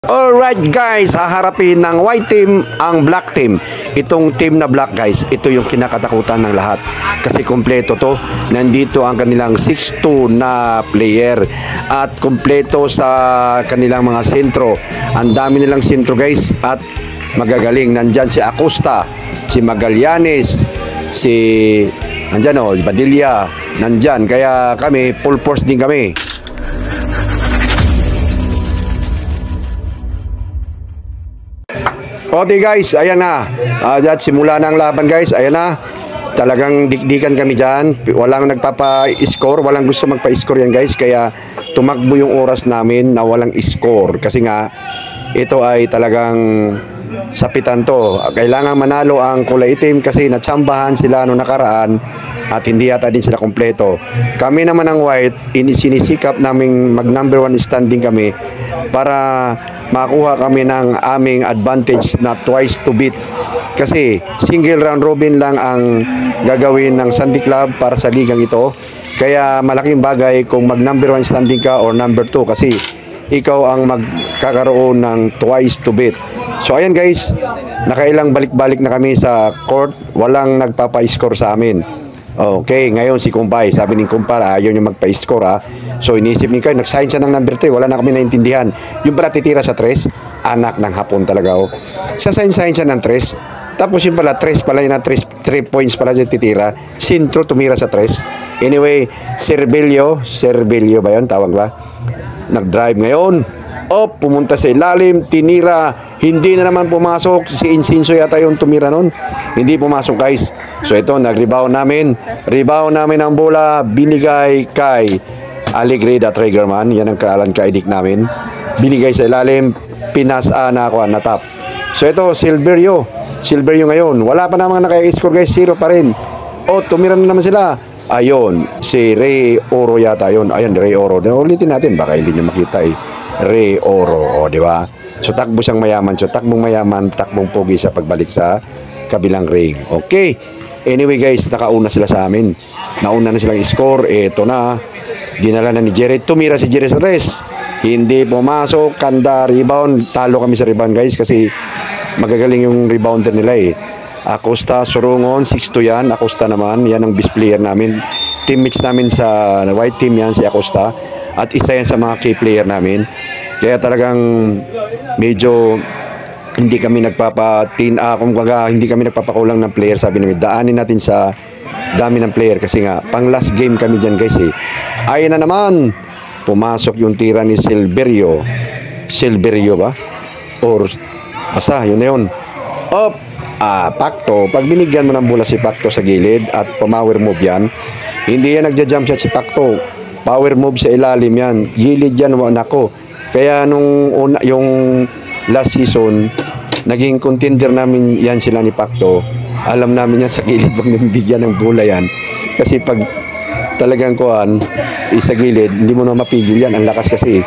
Alright guys, haharapin ng white team ang black team. Itong team na black guys, ito yung kinakatakutan ng lahat. Kasi kompleto to. Nandito ang kanilang 6'2 na player. At kompleto sa kanilang mga sentro. Ang dami nilang sentro guys. At magagaling. Nandyan si Acosta, si Magallanes, si Badilla. Nandyan. Kaya kami, full force din kami. Okay guys, ayan na. Simula na ang laban guys, ayan na. Talagang dikdikan kami dyan. Walang nagpapa-score, walang gusto magpa-score yan guys. Kaya tumakbo yung oras namin na walang score. Kasi nga, ito ay talagang sapitan to. Kailangan manalo ang kulay itim kasi natsambahan sila noong nakaraan at hindi yata din sila kompleto. Kami naman ang white, sinisikap naming mag number 1 standing kami para makuha kami ng aming advantage na twice to beat. Kasi single round robin lang ang gagawin ng Sandy Club para sa ligang ito. Kaya malaking bagay kung mag number 1 standing ka or number 2 kasi ikaw ang magkakaroon ng twice to beat. So ayan guys, nakailang balik-balik na kami sa court, walang nagpapa-score sa amin. Okay, ngayon si Kumpay, sabi ni Kumpay, ayaw niya magpa-score ha. So inisip ni Kumpay, nag-sign siya ng number 3, wala na kami naintindihan. Yung pala titira sa 3, anak ng hapon talaga oh. Sa-sign siya ng 3, tapos yung pala 3 pala yun na 3 points pala siya titira. Sintro tumira sa 3. Anyway, Servilio ba yun, tawag ba? Nag-drive ngayon. Pumunta sa ilalim, tinira, hindi na naman pumasok. Si Insinso yata yung tumira nun. Hindi pumasok guys. So ito, nag-rebound namin. Rebound namin ang bola, binigay kay Alegre, Triggerman. Yan ang kaalan kaidik namin. Binigay sa ilalim, pinasa na ako, natap. So ito, Silverio ngayon. Wala pa naman naka-score guys, 0 pa rin. Tumira na naman sila. Ayun, si Ray Oro yata yun. Ayun, Ray Oro. Ulitin natin, baka hindi nyo makita eh. Ray Oro, di ba? So takbo siyang mayaman. So takbong mayaman, takbong pogi sa pagbalik sa kabilang ring. Okay. Anyway guys, nakauna sila sa amin. Nauna na silang score. Ito na. Dinala na ni Jerry. Tumira si Jerry sa 3. Hindi pumasok. Kanda, rebound. Talo kami sa rebound guys kasi magagaling yung rebounder nila eh. Acosta, Surungon, 6'2 yan. Acosta naman, yan ang best player namin. Teammates namin sa white team yan, si Acosta. At isa yan sa mga key player namin. Kaya talagang medyo hindi kami hindi kami nagpapakulang ng player. Sabi namin, daanin natin sa dami ng player. Kasi nga, pang last game kami dyan guys eh. Ayun na naman, pumasok yung tira ni Silverio. Silverio ba? Or, basta, yun na yun. Pacto, pag binigyan mo ng bola si Pacto sa gilid at pumower move yan, hindi yan nagja-jump shot si Pacto. Power move sa ilalim yan. Gilid yan, nako. Kaya yung last season, naging contender namin yan sila ni Pacto. Alam namin yan sa gilid, wag nang bigyan ng bola yan. Kasi pag talagang sa gilid, hindi mo na mapigil yan. Ang lakas kasi.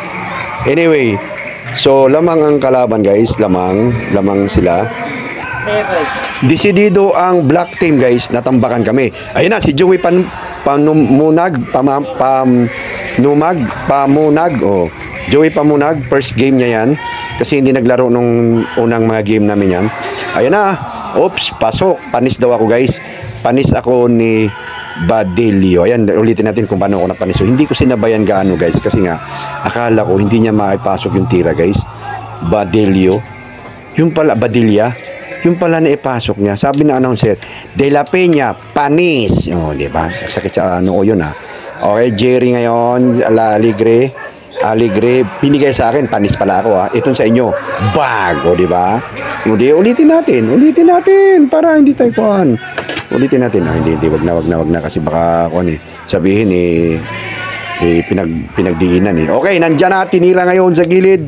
Anyway, so lamang ang kalaban guys. Lamang sila. Desidido ang black team guys, natambakan kami. Ayun na si Joey Pamunag. Joey Pamunag, first game niya yan kasi hindi naglaro nung unang mga game namin yan. Ayun na, pasok. Panis daw ako guys. Panis ako ni Badilio. Ayan, ulitin natin kung paano ako napanis. So, hindi ko sinabayan gaano guys kasi nga akala ko hindi niya maipasok yung tira guys. Badilio. Yung pala Badilla. Yung pala na ipasok niya, sabi ng announcer, De La Peña, panis. Di ba? Sakit sa yun ha. Okay, Jerry ngayon, Alegre, pinigay sa akin, panis pala ako ha. Itong sa inyo, bag, di ba? Ulitin natin, para hindi tayo Ulitin natin, hindi, wag na, kasi baka, sabihin pinagdiinan eh. Okay, nandyan na, tinira ngayon sa gilid.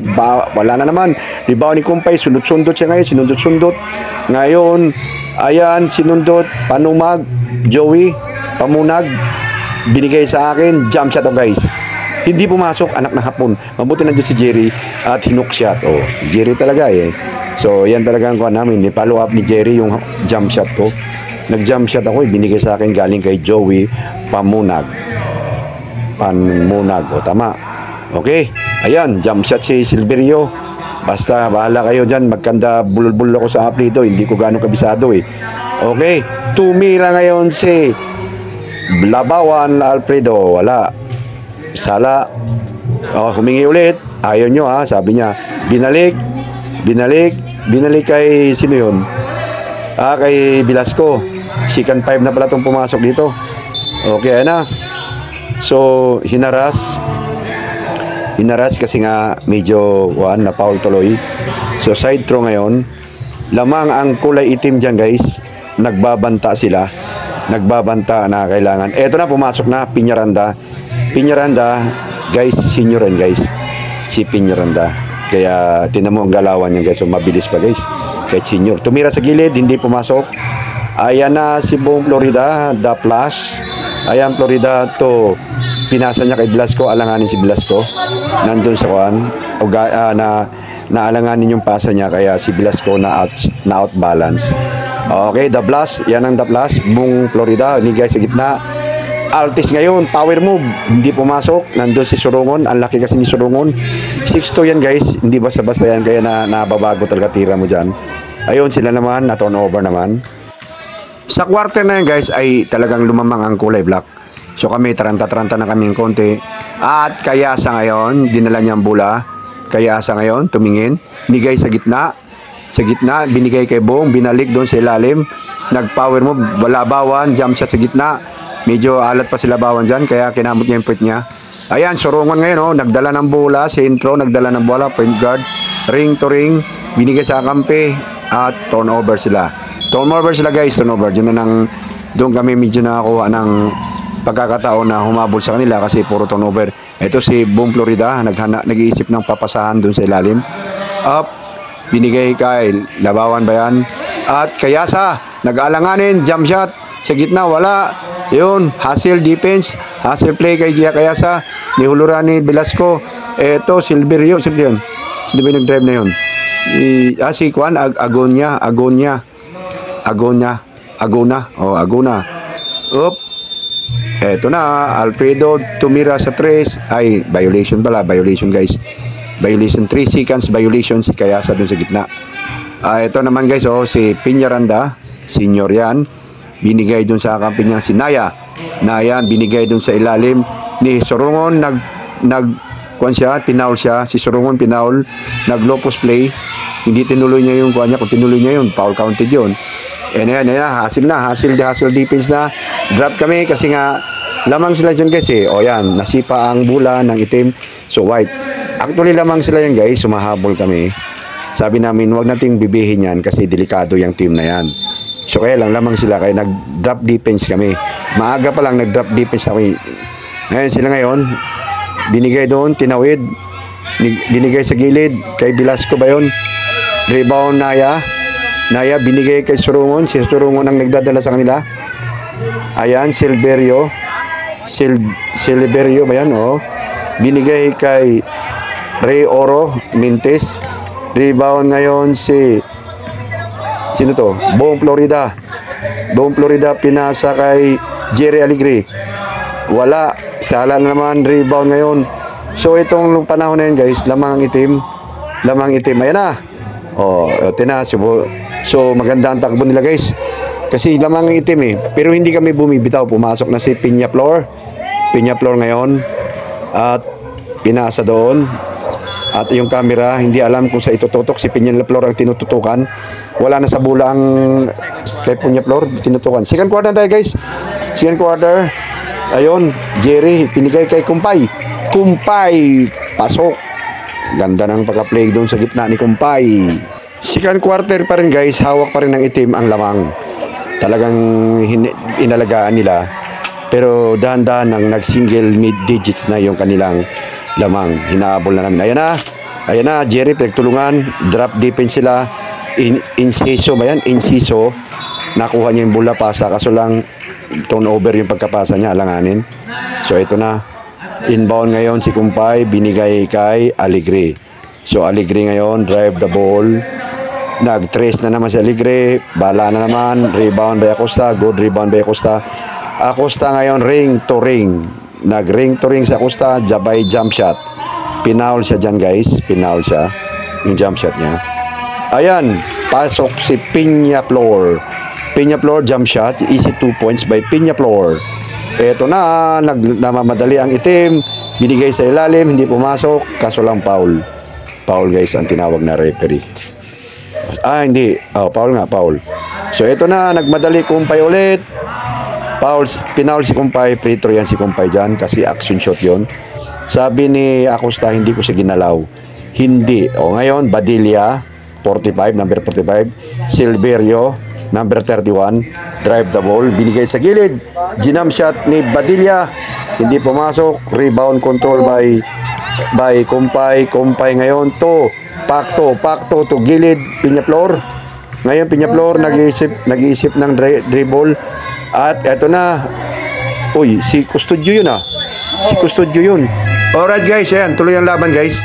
Wala na naman. Rebound ni Kumpay, sundot-sundot siya ngayon, sinundot-sundot. Ngayon, ayan, sinundot, Panumag, Joey, Pamunag, binigay sa akin, jump shot guys. Hindi pumasok, anak na hapon. Mabuti nandiyan si Jerry at hinook shot. Si Jerry talaga eh. So, yan talaga ang namin. Follow up ni Jerry yung jump shot ko. Nag-jump shot ako, binigay sa akin galing kay Joey Pamunag. Tama. Okay. Ayan, jump shot si Silverio. Basta, bahala kayo dyan. Magkanda bulol-bulol ako sa apelido. Hindi ko gano'ng kabisado eh. Okay. Tumira ngayon si Labawan Alfredo. Wala. Sala. Humingi ulit. Ayaw nyo ha. Sabi niya. Binalik. Binalik kay sino yun? Kay Velasco. Second 5 na pala itong pumasok dito. Okay na. So, hinaras kasi nga medyo na foul tuloy. So side throw ngayon. Lamang ang kulay itim dyan guys. Nagbabanta sila. Nagbabanta na kailangan. Eto na, pumasok na Piñaranda guys, senior yan guys. Si Piñaranda. Kaya tinan mo ang galawan niya guys. So mabilis pa guys. Kahit senior. Tumira sa gilid, hindi pumasok. Ayan na si buong Florida. The plus. Ayan Florida to. Pinasa niya kay Velasco, alanganin si Velasco. Nandun sa kuan, naalanganin yung pasa niya kaya si Velasco na out balance. Okay, the blast, yan ang the blast. Buong Florida, ni guys sa gitna. Altis ngayon, power move, hindi pumasok. Nandun si Surungon, ang laki kasi ni Surungon. 6'2 yan guys, hindi basta-basta yan kaya nababago talaga tira mo dyan. Ayun, sila naman, na turnover naman. Sa quarter na yan guys ay talagang lumamang ang kulay black. So kami, taranta-taranta na kaming konti. At kaya sa ngayon, dinala niya ang bola. Kaya sa ngayon, tumingin. Binigay sa gitna. Sa gitna, binigay kay Bong. Binalik doon sa ilalim. Nag-power move. Labawan, jump shot sa gitna. Medyo alat pa sila Labawan dyan. Kaya kinamot niya yung puwet niya. Ayan, Surungon ngayon. Oh, nagdala ng bola. Sentro, nagdala ng bola. Point guard. Ring to ring. Binigay sa kampe. At turnover sila. Turnover sila guys. Turnover. Doon kami medyo nakakuha ng pagkakataon na humabol sa kanila kasi puro turnover. Ito si Boom Florida, nag-iisip ng papasahan dun sa ilalim. Up, binigay kay Labawan ba yan? At Kayasa, nag-aalanganin, jump shot, sa gitna, wala. Yun, hustle defense, hustle play kay Gia Kayasa, ni Hulurani Velasco. Ito, Silverio, sino yung nag-drive na yun? Si Juan, Agona. Up, eto na, Alfredo tumira sa 3. Ay, violation guys. Violation, 3 seconds violation si Kayasa dun sa gitna. Ito naman guys, si Piñaranda, senior yan. Binigay dun sa kampi niya si Naya. Binigay dun sa ilalim ni Surungon. Pinaul siya. Si Surungon pinaul. Nag-low post play. Hindi tinuloy niya yung kuha niya. Kung tinuloy niya yun, foul counted yun. Hasil defense na. Drop kami kasi nga lamang sila dyan guys eh. O yan, nasipa ang bula ng itim. So white. Actually lamang sila yan guys, sumahabol kami. Sabi namin, wag nating bibihin yan kasi delikado yung team na yan. So kaya lamang sila, kaya nag-drop defense kami. Maaga pa lang nag-drop defense kami. Ngayon sila ngayon, binigay doon, tinawid. Binigay sa gilid, kay Velasco ba yun? Rebound Naya, binigay kay Surungon. Si Surungon ang nagdadala sa kanila. Ayan, Silverio ba yan? Binigay kay Ray Oro Mintes. Rebound ngayon sino to? Buong Florida, pinasa kay Jerry Alegre. Wala. Sala naman, rebound ngayon. So itong panahon na yun guys, lamang itim. Ayan na. So maganda ang takbo nila guys. Kasi lamang itim eh. Pero hindi kami bumibitaw. Pumasok na si Piñaflor ngayon. At pinasa doon. At yung camera, hindi alam kung sa itututok. Si Piñaflor ang tinututukan. Wala na sa bula ang kay Piñaflor, tinutukan. Second quarter tayo guys. Ayun, Jerry, pinigay kay Kumpay. Pasok. Ganda ng pagka-play doon sa gitna ni Kumpay. Second quarter pa rin guys, hawak pa rin ng itim ang lamang. Talagang inalagaan nila. Pero dahan-dahan nang nag-single mid digits na yung kanilang lamang. Hinahabol na namin. Ayan na, Jerry, pinagtulungan. Drop defense sila. Inciso ba yan? Inciso. Nakuha niya yung bola, pasa. Kaso lang, turnover yung pagkapasa niya, alanganin. So ito na. Inbound ngayon si Kumpay, binigay kay Alegre. So Alegre ngayon, drive the ball. Nag-trace na naman si Alegre. Bala na naman. Rebound by Acosta. Good rebound by Acosta. Acosta ngayon, ring to ring. Nag-ring to ring si Acosta. Jabay jump shot. Pinaul siya dyan guys. yung jump shot niya. Ayan, pasok si Peñaflor. Peñaflor jump shot, easy 2 points by Peñaflor. Eto na, namamadali ang itim, binigay sa ilalim, hindi pumasok, kaso lang foul. Foul guys ang tinawag na referee. Hindi, foul nga, foul. So eto na, nagmadali Kumpay ulit. Foul, pinaul si Kumpay, free throw yan si Kumpay dyan kasi action shot yon. Sabi ni Acosta, hindi ko siya ginalaw. Hindi. Ngayon, Badilla, 45, number 45. Silverio, number 31, drive the ball, binigay sa gilid, ginam shot ni Badilla, hindi pumasok, rebound control by Kumpay ngayon to Pacto to gilid, Peñaflor. Ngayon Peñaflor nag-iisip ng dribble at eto na. Uy, si Custodio yun Si Custodio yun. Alright guys, ayan, tuloy ang laban guys.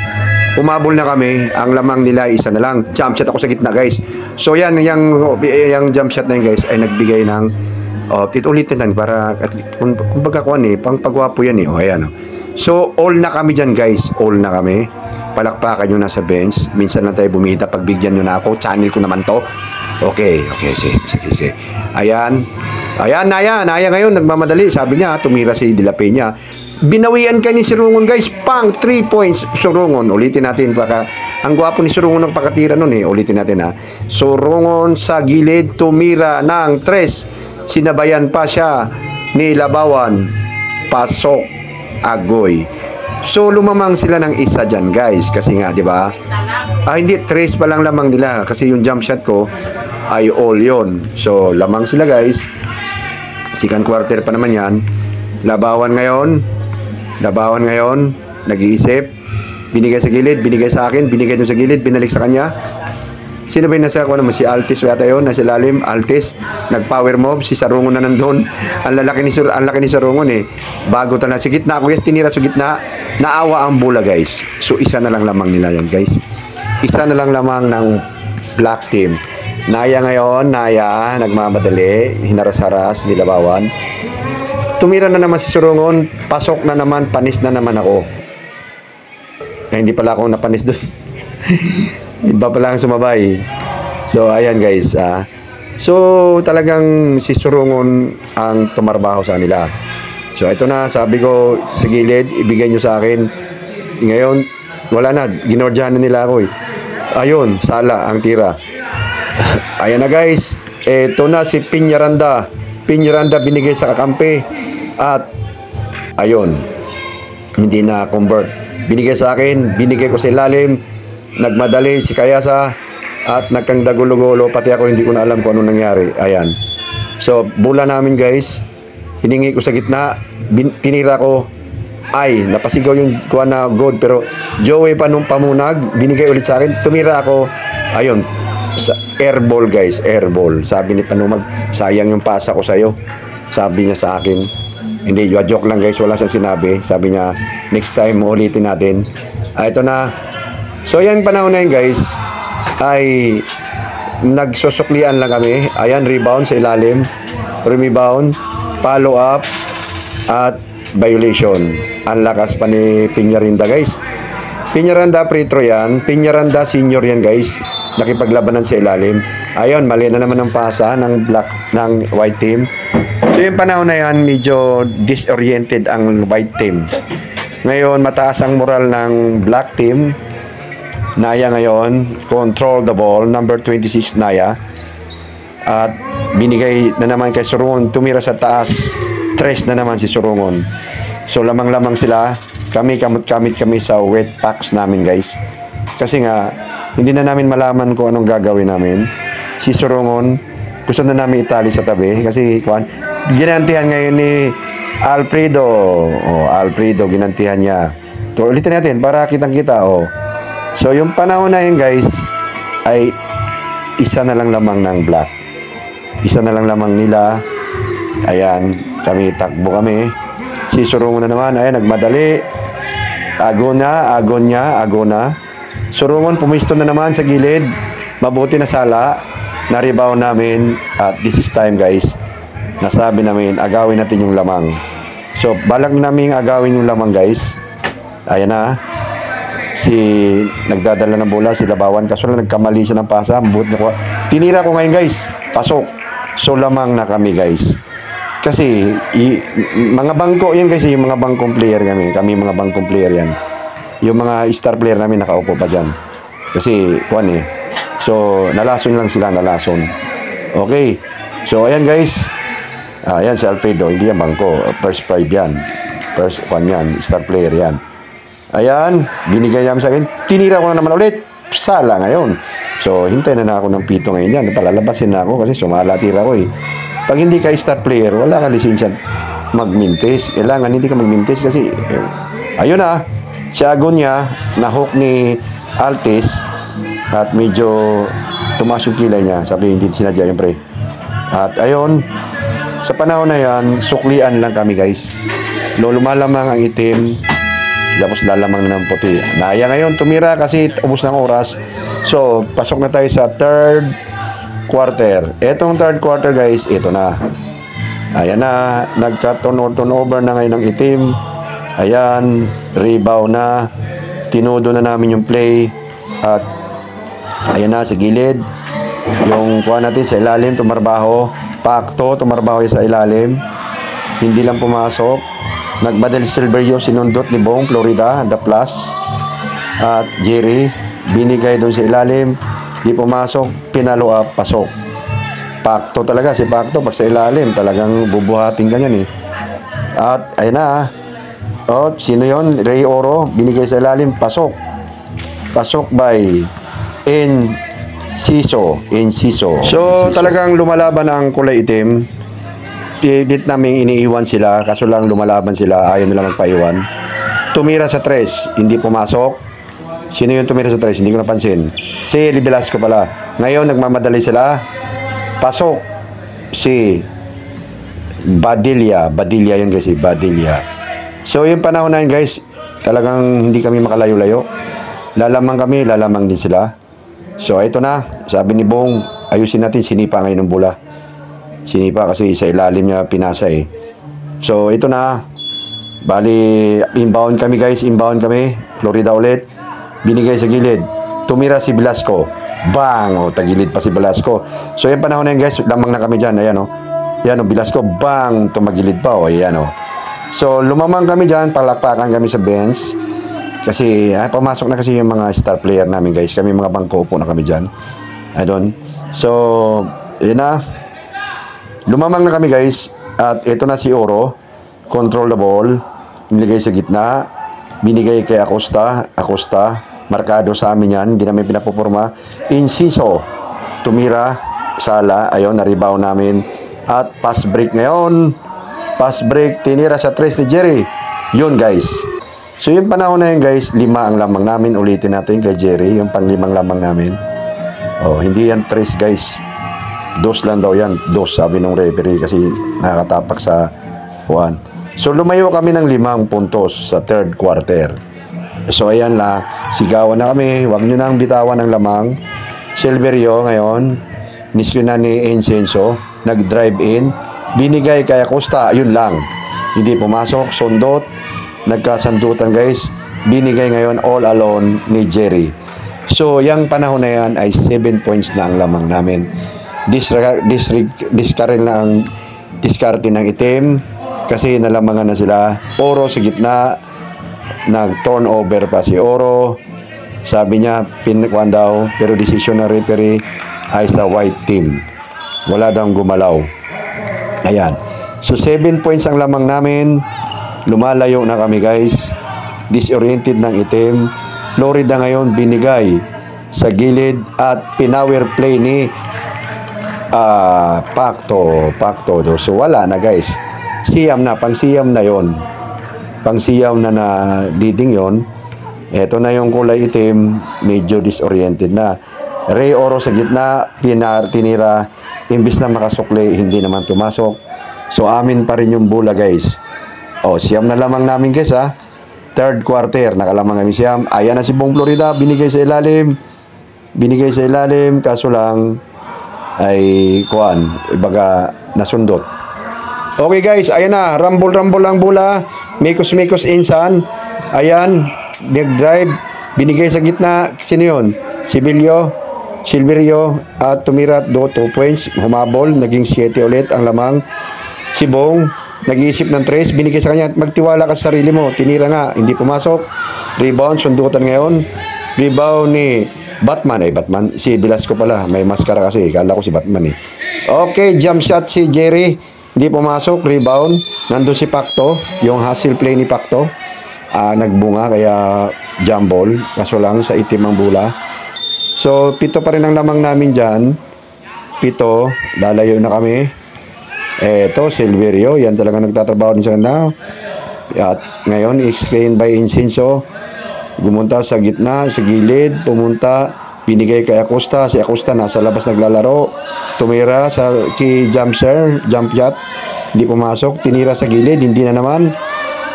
Umabol na kami, ang lamang nila isa na lang. Jump shot ako sa gitna guys. So yan, yung jump shot na yun guys ay nagbigay ng ulitin na para kumbaga kuan pang pagwapo yan ayan. So all na kami dyan guys, all na kami. Palakpakan nyo na sa bench. Minsan lang tayo bumihita, pagbigyan nyo na ako. Channel ko naman to. Okay, sige. Ayan ngayon, nagmamadali. Sabi niya, tumira si De La Peña. Binawian ka ni Surungon guys, pang 3 points Surungon. Ulitin natin, baka ang gwapo ni Surungon ng pakatira nun ulitin natin Surungon sa gilid, tumira ng 3, sinabayan pa siya ni Labawan, pasok, agoy. So lumamang sila ng isa dyan guys, kasi nga di ba? Hindi, 3 pa lang lamang nila kasi yung jump shot ko ay all yon. So lamang sila guys, second quarter pa naman yan. Labawan ngayon, nag-iisip, binigay sa gilid, binigay sa akin, binigay doon sa gilid, binalik sa kanya. Sino ba yung nasa ako naman? Si Altis yata yun, nasa lalim, Altis, nag-power move, si Sarungon na nandun. Ang laki ni Sarungon Bago talaga, sa gitna, kuya, tinira sa gitna, naawa ang bola guys. So isa na lang lamang nila yan guys. Isa na lang lamang ng black team. Naya ngayon, nagmamadali, hinaras-haras, nilabawan. Tumira na naman si Surungon, pasok na naman, panis na naman ako. Hindi pala ako napanis doon. Iba pala ang sumabay. So ayan guys, so talagang si Surungon ang tumarbaho sa nila. So ito na, sabi ko sa gilid, ibigay nyo sa akin. Ngayon, wala na, ginordihan na nila ako Ayun, sala ang tira. Ayan na guys, ito na si Peñaranda binigay sa kakampi. At ayun, hindi na convert. Binigay sa akin, binigay ko sa ilalim, nagmadali si Kayasa at nagkangdagulo-gulo, pati ako hindi ko na alam kung ano nangyari. Ayan. So bola namin guys, hiningi ko sa gitna, tinira ko, napasigaw yung kuha na good, pero Joey pa nung pamunag, binigay ulit sa akin, tumira ako. Ayun, airball guys, airball. Sabi ni Panumag, sayang yung pasa ko sa'yo. Sabi niya sa akin. Hindi, joke lang guys, wala siyang sinabi. Sabi niya, next time ulitin natin. Ito na. So yan panahon na yun guys, ay nagsusuklian lang kami. Ayan, rebound sa ilalim, rebound, follow up, at violation. Ang lakas pa ni Peñaranda guys. Peñaranda free throw yan. Peñaranda senior yan guys. Nakipaglabanan sa ilalim. Ayun, mali na naman ang pasa ng white team. So yung panahon na yan, medyo disoriented ang white team. Ngayon, mataas ang moral ng black team. Naya ngayon, control the ball, number 26 Naya. At binigay na naman kay Surungon, tumira sa taas, 3 na naman si Surungon. So lamang-lamang sila, kami kamot-kamit kami sa wet packs namin guys. Kasi nga, hindi na namin malaman kung anong gagawin namin. Si Surungon, gusto na namin itali sa tabi kasi ginantihan ngayon ni Alfredo. Alfredo, ginantihan niya. So, ulitin natin para kitang-kita. So, yung panahon na yun guys, ay isa na lang lamang ng black. Isa na lang lamang nila. Ayan, takbo kami. Si Surungon na naman, ayan, nagmadali. Agona. Surungon, pumisto na naman sa gilid. Mabuti na sala. Na-rebound namin. At this is time guys. Nasabi namin, agawin natin yung lamang. So, balak namin agawin yung lamang guys. Ayan na. si nagdadala ng bola, si Labawan. Kaso lang nagkamali siya ng pasa. Tinira ko ngayon guys. Pasok. So lamang na kami guys. Kasi mga bangko yan guys, yung mga bangkong player kami. Kami mga bangkong player yan. Yung mga star player namin nakaupo pa dyan. Kasi kuwan eh. So nalason lang sila, nalason. Okay. So ayan guys. Ayan si Alfredo, hindi yan bangko. First 5 yan. First kuwan yan, star player yan. Ayan, binigay niya sa akin. Tinira ko na naman ulit. Sala ngayon. So hintay na ako ng pito ngayon yan. Palalabasin na ako kasi sumala-tira ko eh. Pag hindi ka star player, wala ka lisensya magmintis. Kailangan hindi ka magmintis kasi ayun na, si Agonia na-hook ni Altis at medyo tumaas yung kilay niya. Sabi hindi sinadya yung pre. At ayun, sa panahon na yan, suklian lang kami guys. Lumalamang ang itim, tapos lalamang na ng puti. Naya ngayon tumira kasi ubos ng oras. So, pasok na tayo sa third quarter. Etong third quarter guys, ito na. Ayan na, nagka-turnover na ngayon ng itim. Ayan, rebound na. Tinudo na namin yung play. At ayan na, sa gilid. Yung kuha natin sa ilalim, tumarbaho. Pakto, tumarbaho sa ilalim. Hindi lang pumasok. Nagbadal Silverio, sinundot ni Bong Florida, the plus. At Jerry, binigay doon sa ilalim. Di pumasok, pinalo up, pasok. Pakto talaga, si Pakto, pag sa ilalim, talagang bubuhatin ka yan eh. At, ayun na. Oh, sino yon? Ray Oro, binigay sa ilalim, pasok. Pasok by Enciso. So, talagang lumalaban ang kulay itim. Dit namin iniiwan sila, kaso lang lumalaban sila, ayaw nila magpaiwan. Tumira sa 3, hindi pumasok. Sino yung tumira sa 3? Hindi ko napansin. Si Eli Velasco pala. Ngayon, nagmamadali sila. Pasok si Badilla. Badilla yun guys, Badilla. So, yung panahon na yun guys, talagang hindi kami makalayo-layo. Lalamang kami, lalamang din sila. So, ito na. Sabi ni Bong, ayusin natin, sinipa ngayon ng bola. Sinipa kasi sa ilalim niya pinasa eh. So, ito na. Bali, inbound kami guys, inbound kami. Florida ulit. Binigay sa gilid. Tumira si Velasco. Bang! O, tagilid pa si Velasco. So, yung panahon na yun guys, lamang na kami dyan. Ayan o. Ayan o, Velasco. Bang! Tumagilid pa o. Ayan o. So, lumamang kami dyan. Palakpakan kami sa bench. Kasi, pumasok na kasi yung mga star player namin guys. Kami mga bangko upo na kami dyan. Ayun. So, yun na. Lumamang na kami guys. At ito na si Oro. Control the ball. Niligay sa gitna. Binigay kay Acosta. Markado sa amin yan. Hindi namin pinapupurma. Inciso. Tumira. Sala. Ayun, na-rebound namin. At pass break ngayon. Pass break. Tinira sa 3 ni Jerry. Yun guys. So yung panahon na yun guys, 5 ang lamang namin. Ulitin natin kay Jerry. Yung pang 5 lamang namin. Oh, hindi yan 3 guys. 2 lang daw yan. 2 sabi ng referee kasi nakakatapak sa 1. So lumayo kami ng 5 puntos sa third quarter. So ayan la, sigawan na kami, huwag nyo nang bitawan ng lamang. Silverio ngayon, miski na ni Encenso, nag-drive in, binigay kay Acosta, yun lang. Hindi pumasok, sundot, nagkasandutan guys, binigay ngayon all alone ni Jerry. So yung panahon na yan ay 7 points na ang lamang namin. Discard na ang diskarte ng itim kasi nalamangan na sila. Oro sa gitna, nag-turnover pa si Oro. Sabi niya, pinikuan daw, pero decision ng referee ay sa white team. Wala daw gumalaw. Ayan. So, 7 points ang lamang namin. Lumalayo na kami, guys. Disoriented ng itim. Florida ngayon, binigay sa gilid at pinower play ni Pakto. So, wala na, guys. Siyam na, pang-siyam na yon. Pang-siyam na na leading yon. Ito na yung kulay itim, medyo disoriented na. Ray Oro sa gitna, tinira, imbis na makasukli, hindi naman pumasok. So, amin pa rin yung bola, guys. O, siyam na lamang namin, guys, ha. Third quarter, nakalamang kami siyam. Ayan na si Bong Florida, binigay sa ilalim. Kaso lang, ay, ibaga, nasundot. Okay, guys, ayan na, rumble ang bola. Mikos insan. Ayan, nag-drive, Binigay sa gitna, sino yun? Silverio at tumira 2 points, humabol, naging 7 ulit ang lamang. Si Bong, nag-iisip ng 3, binigay sa kanya, magtiwala ka sa sarili mo, tinira nga, hindi pumasok. Rebound, sundutan ngayon. Rebound ni Batman, si Velasco pala, may maskara kasi, kala ko si Batman eh. Okay, jump shot si Jerry, hindi pumasok, rebound. Nandun si Pacto, yung hustle play ni Pacto. Nagbunga, kaya jump ball, kaso lang sa itim ang bula. So, 7 pa rin ang lamang namin dyan. 7, lalayo na kami. Eto, Silverio, yan talaga nagtatrabaho din sa kanya. At ngayon, explained by Incenso. Gumunta sa gitna, sa gilid, pumunta, binigay kay Acosta. Si Acosta nasa labas naglalaro. Tumira sa jump shot. Hindi pumasok. Tinira sa gilid, hindi na naman.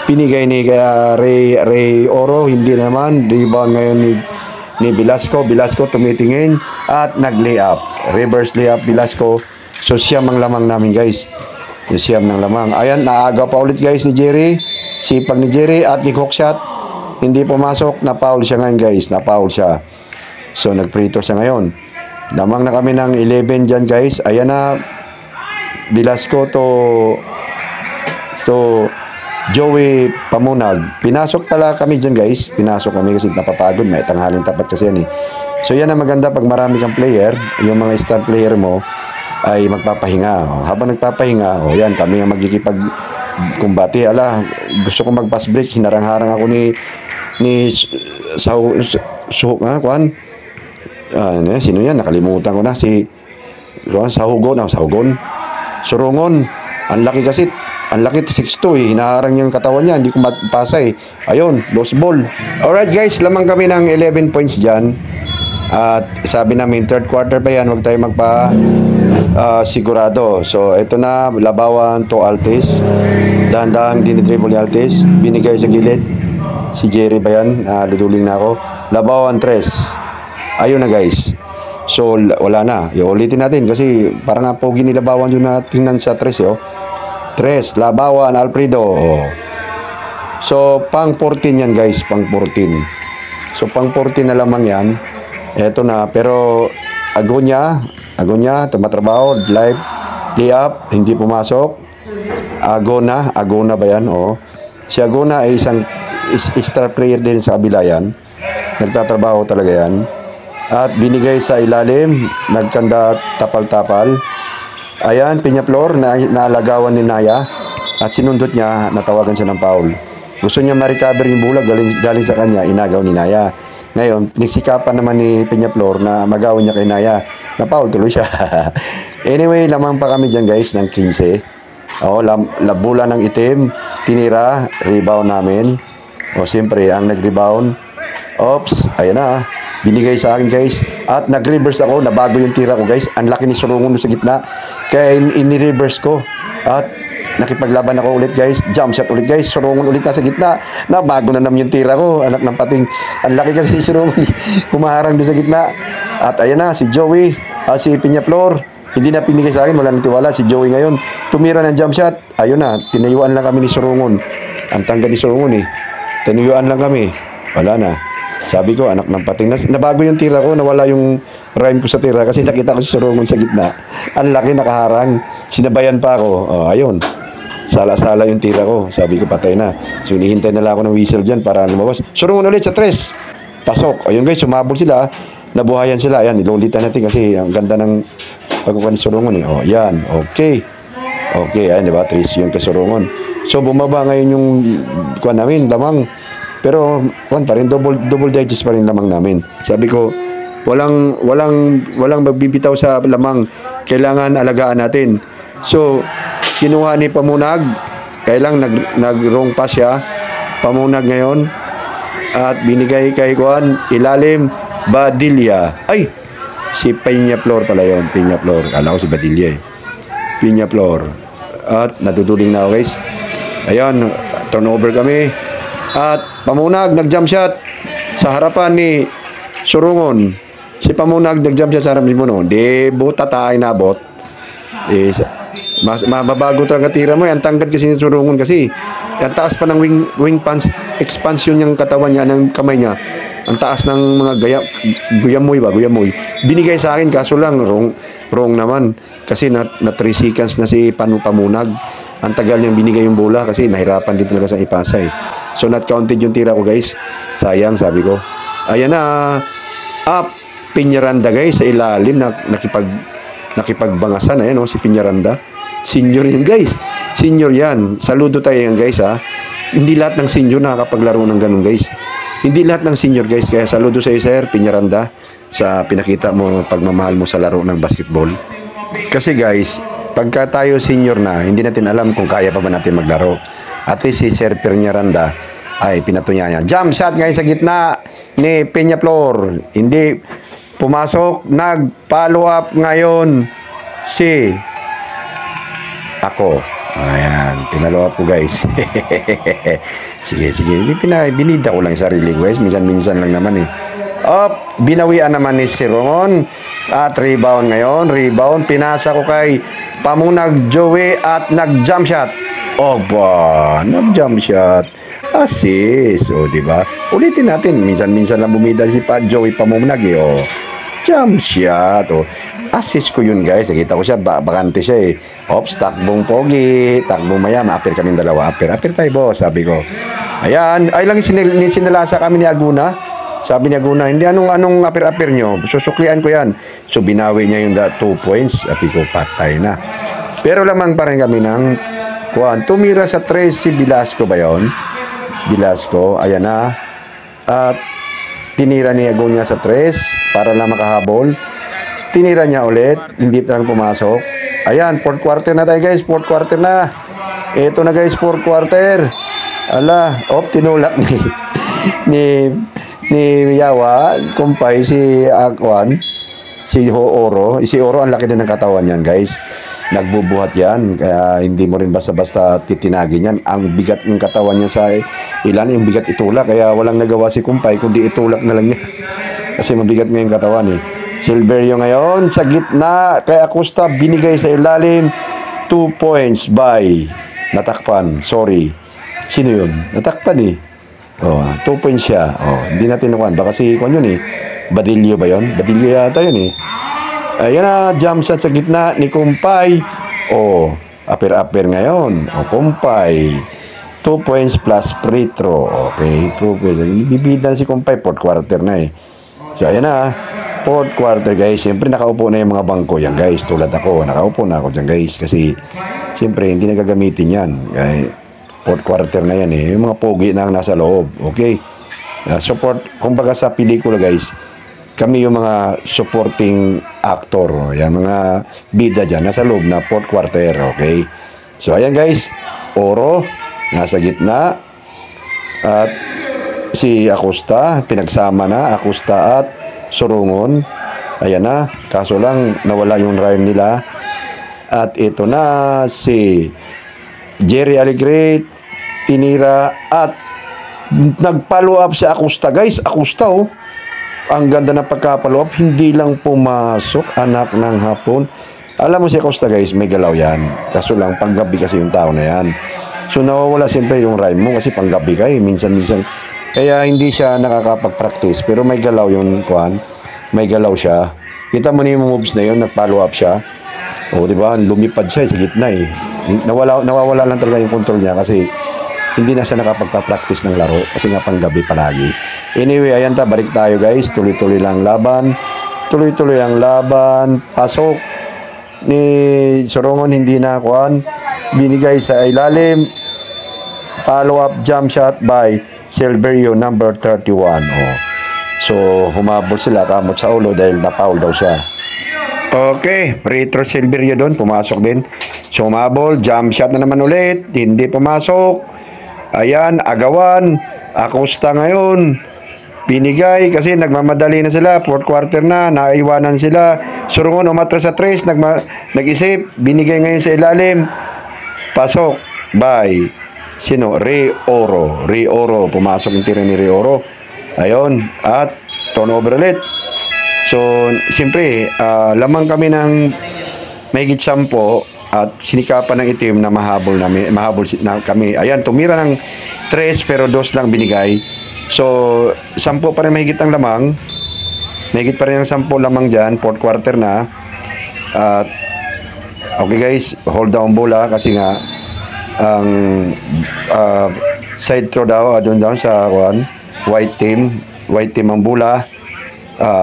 Pinigay ni kaya Ray Oro, hindi na naman. Rebound ngayon ni Velasco. Velasco tumitingin at nag-layup. Reverse layup Velasco. So siyam ang lamang namin guys. Siyam ng lamang. Ayan, naaga pa ulit guys ni Jerry. Sipag ni Jerry at ni hookshot. Hindi pumasok. Na-foul siya ngayon guys. Na-foul siya. So nagprito siya ngayon. Lamang na kami ng 11 dyan guys. Ayan na. Velasco to Joey Pamunag. Pinasok pala kami dyan guys. Pinasok kami kasi napapagod. May tanghalin tapat kasi yan eh. So yan ang maganda pag marami kang player. Yung mga star player mo ay magpapahinga. Habang nagpapahinga, yan kami ang magkikipag-kumbati. Ala, gusto ko mag-pass break. Hinarang-harang ako ni Kwan. Sino yan? Nakalimutan ko na. Sahugon. Surungon. Ang laki kasi. Ang laki, 6'2" eh. Hinaharang yung katawan niya. Hindi ko mapasa eh. Ayun, lost ball. Alright guys, lamang kami ng 11 points dyan. At sabi namin, third quarter pa yan. Huwag tayo sigurado. So, ito na, labawan to Altis. Dahan-dahang dinidribble ni Altis. Binigay sa gilid. Si Jerry ba yan? Luduling na ako. Labawan 3. Ayun na guys. So, wala na. Ulitin natin kasi parang pogi ni labawan yun na tingnan sa 3 oh. 3, labawan, Alfredo. So, pang 14 yan guys, pang 14. So, pang 14 na lamang yan. Eto na, pero Agonia, tumatrabaho, layup, hindi pumasok. Agona ba yan? Si Agona ay isang extra player din sa kabila yan. Nagtatrabaho talaga yan. At binigay sa ilalim, nagkanda tapal-tapal. Ayan, Peñaflor, naalagawan ni Naya. At sinundot niya, natawagan siya ng foul. Gusto niya ma-recover yung bulag galing sa kanya, inagaw ni Naya. Ngayon, pinisikapan naman ni Peñaflor na magawin niya kay Naya. Na-foul tuloy siya. Anyway, lamang pa kami dyan guys ng 15. Labula ng itim, tinira, rebound namin. Siyempre, ang nag-rebound. Oops, ayan na. Binigay sa akin guys. At nag-reverse ako. Nabago yung tira ko guys. Ang laki ni Surungon sa gitna. Kaya ini-reverse ko. At nakipaglaban ako ulit guys. Jump shot ulit guys. Surungon ulit na sa gitna. Nabago na naman yung tira ko. Anak ng pating. Ang laki kasi ni Surungon. Humaharang doon sa gitna. At ayan na. Si Joey. Si Peñaflor. Hindi na pinigay sa akin. Wala nang tiwala. Si Joey ngayon. Tumira ng jump shot. Ayun na. Tinayuan lang kami ni Surungon. Ang tangga ni Surungon eh. Tinayuan lang kami. Wala na. Sabi ko, anak ng pating. Nabago yung tira ko, nawala yung rhyme ko sa tira kasi nakita ko si Surungon sa gitna. Ang laki, nakaharang. Sinabayan pa ako. Ayun. Sala-sala yung tira ko. Sabi ko, patay na. So, hinihintay na lang ako ng whistle dyan para lumabas. Surungon ulit sa 3. Pasok. Ayun guys, sumabol sila. Nabuhayan sila. Ayan, ilulitan natin kasi ang ganda ng pagkukuha ni Surungon eh. Yan. Okay. Okay, ayan, diba? 3 yung kay Surungon. So, bumaba ngayon yung kuha namin, lamang. Pero kuan pa rin, double digits pa rin lamang namin. Sabi ko, walang magbibitaw sa lamang. Kailangan alagaan natin. So, kinuha ni Pamunag. Kailang nag-wrong pass siya. Pamunag ngayon. At binigay kay kuan, ilalim, Badilla. Ay! Si Peñaflor pala yun. Peñaflor. Kala ko si Badilla eh. Peñaflor. At natutuling na ako guys. Ayan, turnover kami. At Pamunag nag-jump shot sa harapan ni Surungon. Si Pamunag nag-jump shot sa harapan ni Surungon. Di buta tayo nabot. Mababago talaga tira mo. Ang tangkad kasi ni Surungon kasi. Ang taas pa ng wing pants expansion yung katawan niya, ng kamay niya. Ang taas ng mga guyamoy. Binigay sa akin, kaso lang, wrong naman. Kasi na 3 seconds na si Pamunag. Ang tagal niyang binigay yung bola kasi nahirapan din talaga sa ipasa eh. So, not counted yung tira ko, guys. Sayang, sabi ko. Ayan na, up. Piñaranda, guys, sa ilalim, nakipagbangasan. Ayan, si Piñaranda. Senior yan, guys. Senior yan. Saludo tayo yan, guys, ha. Hindi lahat ng senior nakakapaglaro ng ganun, guys. Hindi lahat ng senior, guys. Kaya saludo sa iyo, Sir Piñaranda, sa pinakita mo, pagmamahal mo sa laro ng basketball. Kasi, guys, pagka tayo senior na, hindi natin alam kung kaya pa ba natin maglaro. At least si Sir Piñaranda ay pinatunayan. Jump shot, guys, sa gitna ni Peñaflor. Hindi pumasok. Nag-follow up ngayon si ako. Ayan, pinalo up ko, guys. Sige. Binida ko lang sarili ko, guys. Minsan lang naman eh. Up, binawian naman ni si Ron. At rebound ngayon. Rebound, pinasa ko kay Pamunag Joey at nag-jump shot. Oba, nag-jump shot. Assist. O, diba? Ulitin natin. Minsan lang bumida si Joey Pamunag eh. O, jump shot. O, assist ko yun, guys. Nakita ko siya, bakante siya eh. Ops, takbong pogi, takbong maya, ma-appear kami dalawa. Appear tayo, boss, sabi ko. Ayan, ay lang sinalasa kami ni Aguna. Sabi ni Aguna, hindi anong appear nyo. Susuklian ko yan. So, binawi niya yung 2 points. Sabi ko, patay na. Pero lamang pa rin kami ng tumira sa 3 si Velasco ba yun? Velasco, ayan na. At tinira ni Aguna sa 3 para lang makahabol. Tinira niya ulit, hindi lang pumasok. Ayan, 4th quarter na tayo, guys. 4th quarter na. Ito na, guys, 4th quarter. Ala, tinulak ni Yawa, kumpay, si Akwan, si Oro. Si Oro, ang laki din ng katawan yan, guys. Nagbubuhat yan. Kaya hindi mo rin basta-basta titinagin yan. Ang bigat ng katawan niya sa ilan, yung bigat itulak. Kaya walang nagawa si kumpay, kundi itulak na lang niya. Kasi mabigat nga yung katawan eh. Silverio ngayon sa gitna kay Acosta, binigay sa ilalim. 2 points by natakpan. Sorry. Sino yun? Natakpan eh. 2 points siya. Hindi natin nakuhan. Baka si Kwan yun eh. Badillo ba yun? Badillo yata yun eh. Ayan na, jump shot sa gitna ni Kumpay. Apir ngayon. Kumpay. 2 points plus free throw. Okay, 2 points. Bibida si Kumpay. 4th quarter na eh. So, ayan na. 4th quarter, guys. Siyempre, nakaupo na yung mga bangko yan, guys. Tulad ako. Nakaupo na ako dyan, guys. Kasi, siyempre, hindi nagagamitin yan. 4th quarter na yan eh. Yung mga pogi na ang nasa loob. Okay? Support, kumbaga sa pelikula, guys, kami yung mga supporting actor. Yan, mga bida dyan. Nasa loob na 4th quarter. Okay? So, ayan, guys. Oro, nasa gitna. At si Acosta, pinagsama na. Acosta at Surungon. Ayan na. Kaso lang, nawala yung rhyme nila. At ito na si Jerry Alegre, tinira at nag-follow up si Acosta, guys. Acosta, ang ganda ng pagka-follow up. Hindi lang pumasok, anak ng hapon. Alam mo si Acosta, guys, may galaw yan. Kaso lang, panggabi kasi yung tao na yan. So, nawawala siyempre yung rhyme mo kasi panggabi ka eh. Minsan. Kaya hindi siya nakakapag-practice. Pero may galaw yung kuhan. May galaw siya. Kita mo na yung moves na yun, nag-follow up siya. Di ba? Lumipad siya sa gitna eh. Nawawala lang talaga yung control niya kasi hindi na siya nakapagpa-practice ng laro kasi nga panggabi palagi. Anyway, ayan balik tayo, guys. Tuloy-tuloy lang laban. Tuloy-tuloy ang laban. Pasok ni Sorongon, hindi na kuhan. Binigay sa ilalim. Follow-up jump shot by Silverio, number 31. So, humabol sila kamot sa ulo dahil na-foul daw siya. Okay, retro Silverio doon, pumasok din. So, humabol, jump shot na naman ulit, hindi pumasok. Ayan, agawan. Acosta ngayon. Binigay kasi nagmamadali na sila. 4th quarter na, naiwanan sila. Surungon, umatras sa 3, nag-isip. Binigay ngayon sa ilalim. Pasok by sino? Ray Oro. Pumasok yung tira ni Ray Oro. Ayun. At turnover ulit. So, siyempre, lamang kami ng mahigit 10. at sinikapan ng itim na mahabol na kami. Ayan, tumira ng 3 pero 2 lang binigay. So, 10 pa rin mahigit ang lamang. Mahigit pa rin ang 10 lamang dyan. 4th quarter na. At, okay guys, hold down bola kasi nga, ang side throw daw, doon sa white team ang bola.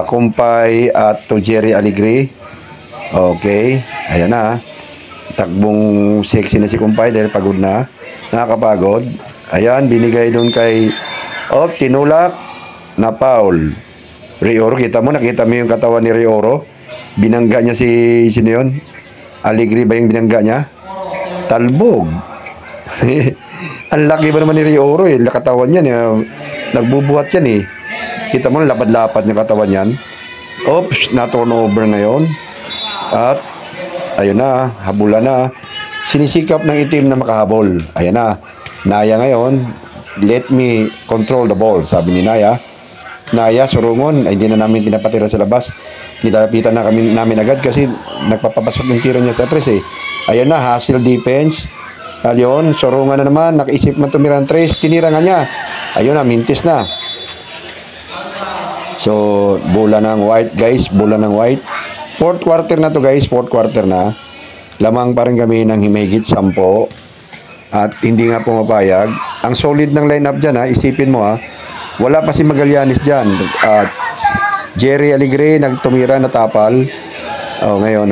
Kumpay at to Jerry Aligre. Okay, ayan na. Takbong sexy na si Kumpay dahil pagod na. Nakakapagod. Ayan, binigay doon kay tinulak na foul. Rioro, nakita mo yung katawan ni Rioro. Binangga niya sino yun? Aligre ba yung binangga niya? Talbog. Ang laki ba naman ni Rioro eh. Katawan yan eh. Nagbubuhat yan eh. Kita mo, lapad-lapad yung katawan yan. Oops, na-turnover ngayon. At, ayun na, habulan na. Sinisikap ng itim na makahabol. Ayan na. Naya ngayon, let me control the ball, sabi ni Naya. Naya, surungon. Ay, hindi na namin pinapatira sa labas. Nilapitan na namin agad kasi nagpapapasok yung tira niya sa 3 eh. Ayan na, hustle defense. Ayun, surungan na naman. Nakaisip man tumira ng 3. Tinira nga niya. Ayun na, mintis na. So, bola ng white guys. Bola ng white. 4th quarter na to guys, 4th quarter na. Lamang pa rin kami ng himigit 10 at hindi nga pumapayag. Ang solid ng lineup dyan isipin mo wala pa si Magallanes dyan. At Jerry Aligre nagtumira na tapal. Ngayon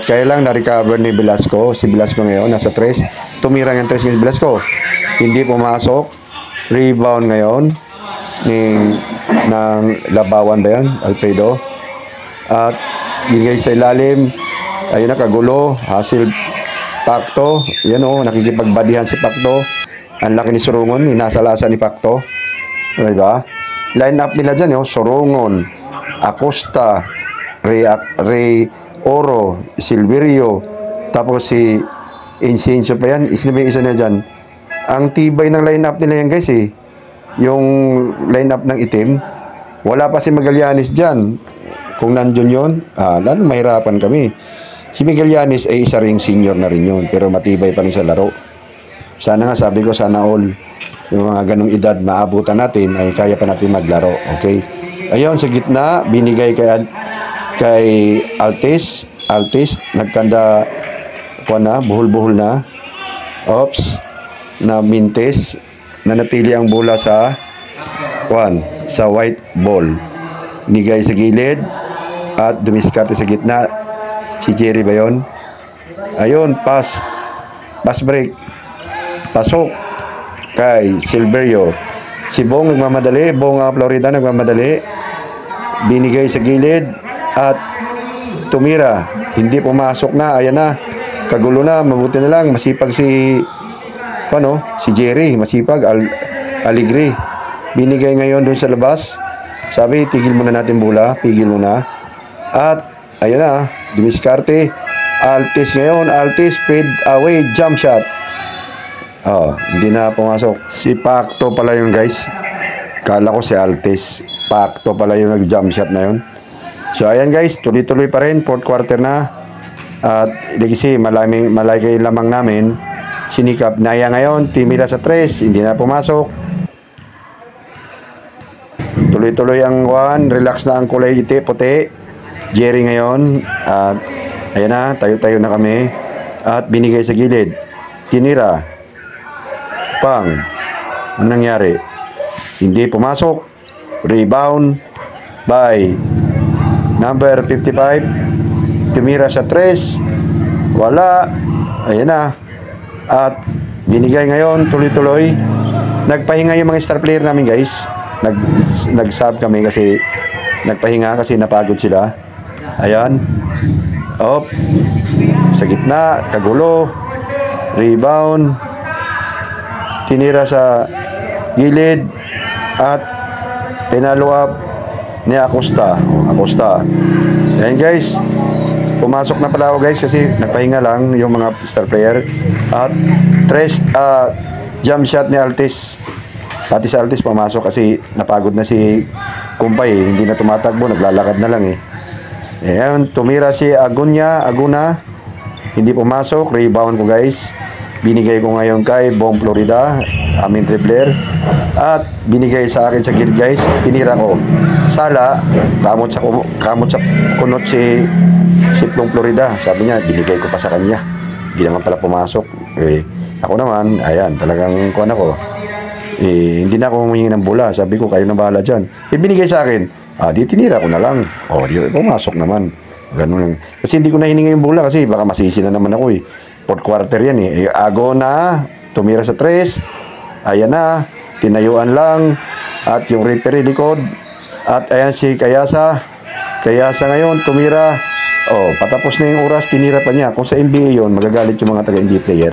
kaya lang na-recover ni Velasco. Si Velasco ngayon nasa 3. Tumira ng 3 si Velasco. Hindi pumasok. Rebound ngayon ng Labawan ba yan? Alfredo. At binigay sa ilalim. Ayun na, kagulo. Hasil Pacto. Yan nakikipagbadihan si Pacto. Ang laki ni Surungon. Inasalasa ni Pacto. Diba? Line up nila dyan. Surungon, Acosta, Ray Oro, Silverio. Tapos si Insencio pa yan. Isa na dyan. Ang tibay ng line up nila yan guys eh. Yung line up ng itim. Wala pa si Magallanes dyan. Kung nandun yun, lalo mahirapan kami. Si Magallanes ay isa ring senior na rin yun, pero matibay pa rin sa laro. Sana nga, sabi ko, sana all yung mga ganong edad maabutan natin ay kaya pa natin maglaro. Okay? Ayun, sa gitna, binigay kay Altis. Altis, nagkanda buhol-buhol na. Oops, na mintis, na natili ang bola sa white ball. Nigay sa gilid at dumiskarte sa gitna si Jerry ba yun? Ayun, pass break, pasok kay Silverio. Si Bong nagmamadali, Bong Florida nagmamadali, binigay sa gilid at tumira, hindi pumasok na. Ayan na, kagulo na. Mabuti na lang masipag si Jerry, masipag. Aligre binigay ngayon doon sa labas. Sabi, tigil muna natin bola. Pigil muna. At, ayun na. Dumiskarte. Altis ngayon. Altis, fade away. Jump shot. Hindi na pumasok. Si Pacto pala yun, guys. Kala ko si Altis. Pacto pala yung nag-jump shot na yun. So, ayan, guys. Tuloy-tuloy pa rin. 4th quarter na. At, kasi malaki lamang namin. Sinikap. Naya ngayon. Timira sa 3. Hindi na pumasok. Tuloy-tuloy ang relax na ang kulay puti. Jerry ngayon. At ayan na, tayo-tayo na kami. At binigay sa gilid. Tinira. Pang. Anong nangyari? Hindi pumasok. Rebound by number 55. Tumira sa 3. Wala. Ayan na. At binigay ngayon, tuloy-tuloy. Nagpahinga yung mga star player namin guys. Nag-sub kami kasi nagpahinga kasi napagod sila. Ayan. Sa gitna, kagulo. Rebound. Tinira sa gilid. At pinalo up ni Acosta. Ayan guys. Pumasok na pala ako guys kasi nagpahinga lang yung mga star player. At jump shot ni Altis. Pati si Altis pumasok kasi napagod na si Kumpay hindi na tumatakbo, naglalakad na lang Ayan, tumira si Aguna. Hindi pumasok, rebound ko guys. Binigay ko ngayon kay Bong Florida, aming dribbler. At binigay sa akin sa gilid guys. Tinira ko. Sala, kamot sa kunot si Bong Florida. Sabi niya, binigay ko pa sa kanya. Hindi naman pala pumasok. Ako naman, ayan, talagang kuwan ako. Hindi na ako humingi ng bola. Sabi ko, kayo na bahala dyan. Binigay sa akin. Di tinira ko na lang. Di pumasok naman. Ganun lang. Kasi hindi ko na hiningi yung bola kasi baka masisi na naman ako Fourth quarter yan Ago na, tumira sa 3. Ayan na, tinayuan lang. At yung referee likod. At ayan si Kayasa. Kayasa ngayon, tumira. Patapos na yung oras, tinira pa niya. Kung sa NBA yon magagalit yung mga taga-NBA player.